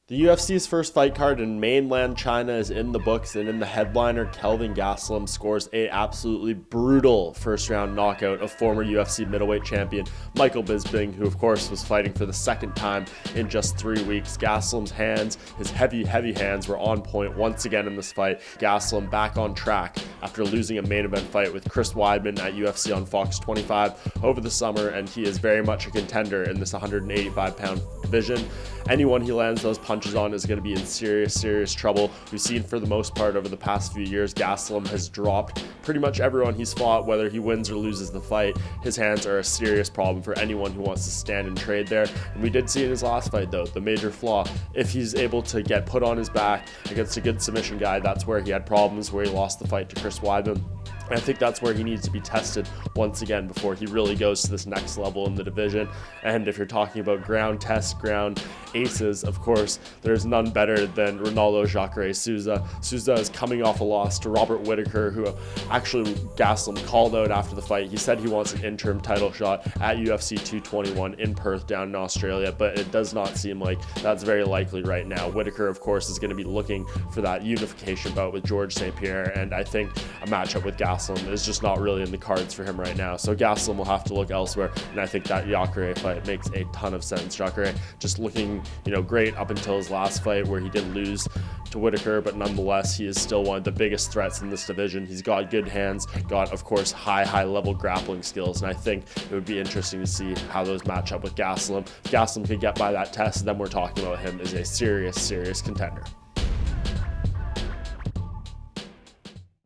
The UFC's first fight card in mainland China is in the books, and in the headliner, Kelvin Gastelum scores a absolutely brutal first-round knockout of former UFC middleweight champion Michael Bisping, who of course was fighting for the second time in just 3 weeks. Gastelum's hands, his heavy hands, were on point once again in this fight. Gastelum back on track after losing a main event fight with Chris Weidman at UFC on Fox 25 over the summer, and he is very much a contender in this 185-pound division. Anyone he lands those punches on is going to be in serious trouble. We've seen for the most part over the past few years, Gastelum has dropped pretty much everyone he's fought, whether he wins or loses the fight. His hands are a serious problem for anyone who wants to stand and trade there. And we did see in his last fight, though, the major flaw. If he's able to get put on his back against a good submission guy, that's where he had problems, where he lost the fight to Chris Weidman. I think that's where he needs to be tested once again before he really goes to this next level in the division. And if you're talking about ground tests, ground aces, of course, there's none better than Ronaldo Jacare Souza. Souza is coming off a loss to Robert Whittaker, who actually Gastelum called out after the fight. He said he wants an interim title shot at UFC 221 in Perth down in Australia, but it does not seem like that's very likely right now. Whittaker, of course, is going to be looking for that unification bout with George St. Pierre, and I think a matchup with Gastelum is just not really in the cards for him right now. So Gastelum will have to look elsewhere, and I think that Jacare fight makes a ton of sense. Jacare just looking, great up until his last fight where he did lose to Whittaker, but nonetheless, he is still one of the biggest threats in this division. He's got good hands, got, of course, high level grappling skills, and I think it would be interesting to see how those match up with Gastelum. If Gastelum could get by that test, then we're talking about him as a serious contender.